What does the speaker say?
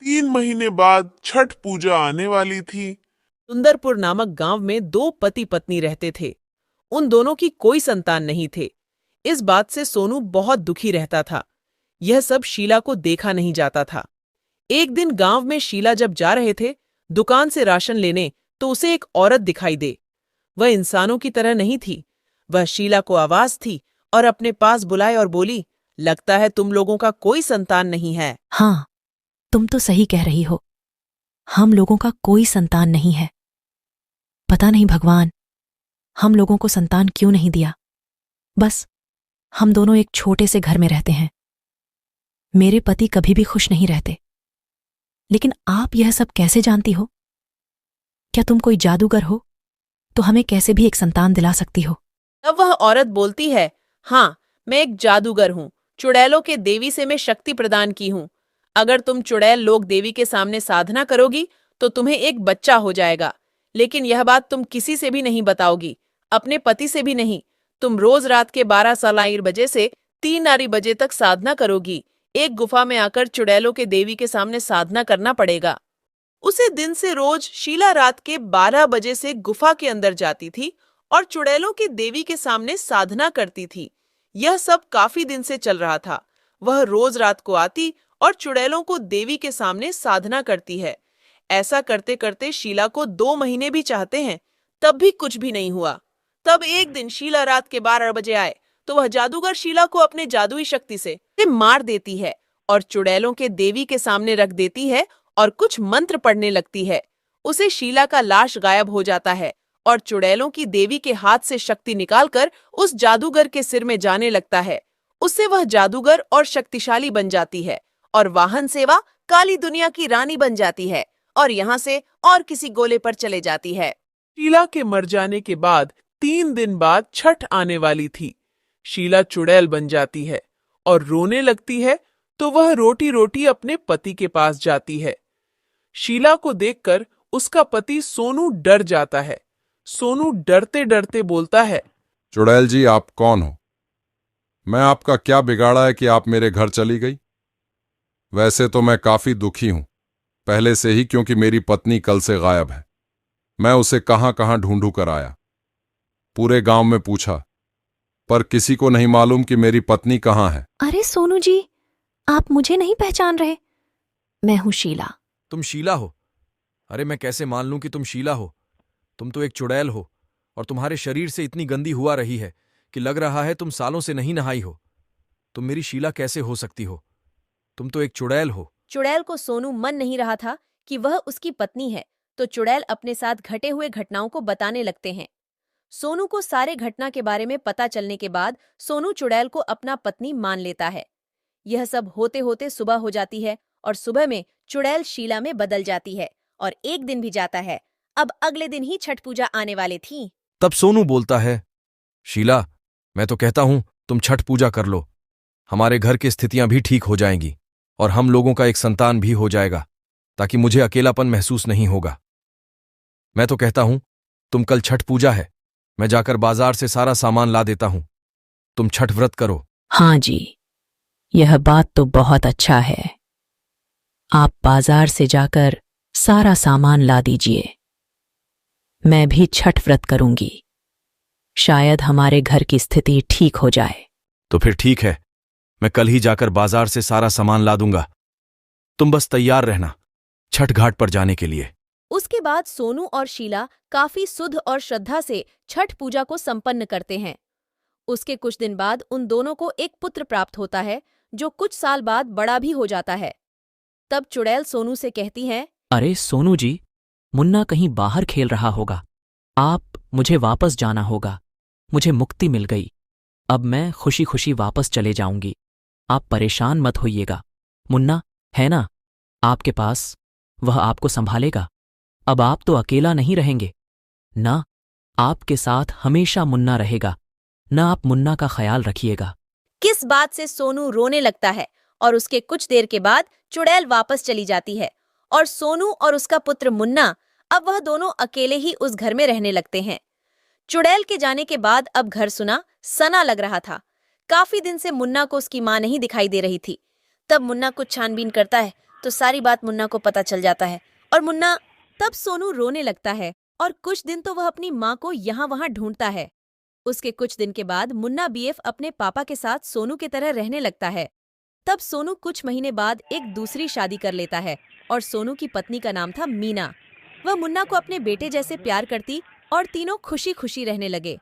3 महीने बाद छठ पूजा आने वाली थी। सुंदरपुर नामक गांव में दो पति पत्नी रहते थे। उन दोनों की कोई संतान नहीं थे। इस बात से सोनू बहुत दुखी रहता था। यह सब शीला को देखा नहीं जाता था। एक दिन गांव में शीला जब जा रहे थे दुकान से राशन लेने, तो उसे एक औरत दिखाई दे। वह इंसानों की तरह नहीं थी। वह शीला को आवाज थी और अपने पास बुलाए और बोली, लगता है तुम लोगों का कोई संतान नहीं है। हाँ, तुम तो सही कह रही हो। हम लोगों का कोई संतान नहीं है। पता नहीं भगवान हम लोगों को संतान क्यों नहीं दिया। बस हम दोनों एक छोटे से घर में रहते हैं। मेरे पति कभी भी खुश नहीं रहते। लेकिन आप यह सब कैसे जानती हो? क्या तुम कोई जादूगर हो तो हमें कैसे भी एक संतान दिला सकती हो? तब वह औरत बोलती है, हाँ, मैं एक जादूगर हूँ। चुड़ैलों के देवी से मैं शक्ति प्रदान की हूँ। अगर तुम चुड़ैल लोग देवी के सामने साधना करोगी तो तुम्हें एक बच्चा हो जाएगा। लेकिन यह बात तुम किसी से भी नहीं बताओगी, अपने पति से भी नहीं। तुम रोज रात के 12 बजे से 3 बजे तक साधना करोगी। एक गुफा में आकर चुड़ैलों के देवी के सामने साधना करना पड़ेगा। उसे दिन से रोज शीला रात के 12 बजे से गुफा के अंदर जाती थी और चुड़ैलों की देवी के सामने साधना करती थी। यह सब काफी दिन से चल रहा था। वह रोज रात को आती और चुड़ैलों को देवी के सामने साधना करती है। ऐसा करते करते शीला को 2 महीने भी चाहते हैं, तब भी कुछ भी नहीं हुआ। तब एक दिन शीला रात के 12 बजे आए तो वह जादूगर शीला को अपने जादुई शक्ति से मार देती है और चुड़ैलों के देवी के सामने रख देती है और कुछ मंत्र पढ़ने लगती है। उसे शीला का लाश गायब हो जाता है और चुड़ैलों की देवी के हाथ से शक्ति निकालकर उस जादूगर के सिर में जाने लगता है। उससे वह जादूगर और शक्तिशाली बन जाती है और वाहन सेवा काली दुनिया की रानी बन जाती है और यहाँ से और किसी गोले पर चले जाती है। शीला के मर जाने के बाद 3 दिन बाद छठ आने वाली थी। शीला चुड़ैल बन जाती है और रोने लगती है, तो वह रोटी रोटी अपने पति के पास जाती है। शीला को देखकर उसका पति सोनू डर जाता है। सोनू डरते डरते बोलता है, चुड़ैल जी, आप कौन हो? मैं आपका क्या बिगाड़ा है कि आप मेरे घर चली गई? वैसे तो मैं काफी दुखी हूं पहले से ही, क्योंकि मेरी पत्नी कल से गायब है। मैं उसे कहां कहां ढूंढू कर आया, पूरे गांव में पूछा, पर किसी को नहीं मालूम कि मेरी पत्नी कहां है। अरे सोनू जी, आप मुझे नहीं पहचान रहे? मैं हूं शीला। तुम शीला हो? अरे मैं कैसे मान लूं कि तुम शीला हो? तुम तो एक चुड़ैल हो और तुम्हारे शरीर से इतनी गंदी हुआ रही है कि लग रहा है तुम सालों से नहीं नहाई हो। तुम मेरी शीला कैसे हो सकती हो? तुम तो एक चुड़ैल हो। चुड़ैल को सोनू मन नहीं रहा था कि वह उसकी पत्नी है, तो चुड़ैल अपने साथ घटे हुए घटनाओं को बताने लगते हैं। सोनू को सारे घटना के बारे में पता चलने के बाद सोनू चुड़ैल को अपना पत्नी मान लेता है। यह सब होते होते सुबह हो जाती है और सुबह में चुड़ैल शीला में बदल जाती है और एक दिन भी जाता है। अब अगले दिन ही छठ पूजा आने वाली थी। तब सोनू बोलता है, शीला, मैं तो कहता हूं तुम छठ पूजा कर लो। हमारे घर की स्थितियां भी ठीक हो जाएंगी और हम लोगों का एक संतान भी हो जाएगा, ताकि मुझे अकेलापन महसूस नहीं होगा। मैं तो कहता हूं तुम कल छठ पूजा है, मैं जाकर बाजार से सारा सामान ला देता हूं। तुम छठ व्रत करो। हाँ जी, यह बात तो बहुत अच्छा है। आप बाजार से जाकर सारा सामान ला दीजिए। मैं भी छठ व्रत करूंगी। शायद हमारे घर की स्थिति ठीक हो जाए। तो फिर ठीक है, मैं कल ही जाकर बाजार से सारा सामान ला दूंगा। तुम बस तैयार रहना छठ घाट पर जाने के लिए। उसके बाद सोनू और शीला काफी शुद्ध और श्रद्धा से छठ पूजा को संपन्न करते हैं। उसके कुछ दिन बाद उन दोनों को एक पुत्र प्राप्त होता है, जो कुछ साल बाद बड़ा भी हो जाता है। तब चुड़ैल सोनू से कहती है, अरे सोनू जी, मुन्ना कहीं बाहर खेल रहा होगा। मुझे वापस जाना होगा। मुझे मुक्ति मिल गई। अब मैं खुशी खुशी वापस चले जाऊंगी। आप परेशान मत होइएगा। मुन्ना है ना आपके पास, वह आपको संभालेगा। अब आप तो अकेला नहीं रहेंगे ना, आपके साथ हमेशा मुन्ना रहेगा ना। आप मुन्ना का ख्याल रखिएगा। किस बात से सोनू रोने लगता है और उसके कुछ देर के बाद चुड़ैल वापस चली जाती है और सोनू और उसका पुत्र मुन्ना, अब वह दोनों अकेले ही उस घर में रहने लगते हैं। चुड़ैल के जाने के बाद अब घर सुना सना लग रहा था। काफी दिन से मुन्ना को उसकी मां नहीं दिखाई दे रही थी। तब मुन्ना कुछ छानबीन करता है तो सारी बात मुन्ना को पता चल जाता है और मुन्ना। तब सोनू रोने लगता है और कुछ दिन तो वह अपनी माँ को यहाँ वहाँ ढूंढता है। उसके कुछ दिन के बाद मुन्ना बीएफ अपने पापा के साथ सोनू की तरह रहने लगता है। तब सोनू कुछ महीने बाद एक दूसरी शादी कर लेता है और सोनू की पत्नी का नाम था मीना। वह मुन्ना को अपने बेटे जैसे प्यार करती और तीनों खुशी खुशी रहने लगे।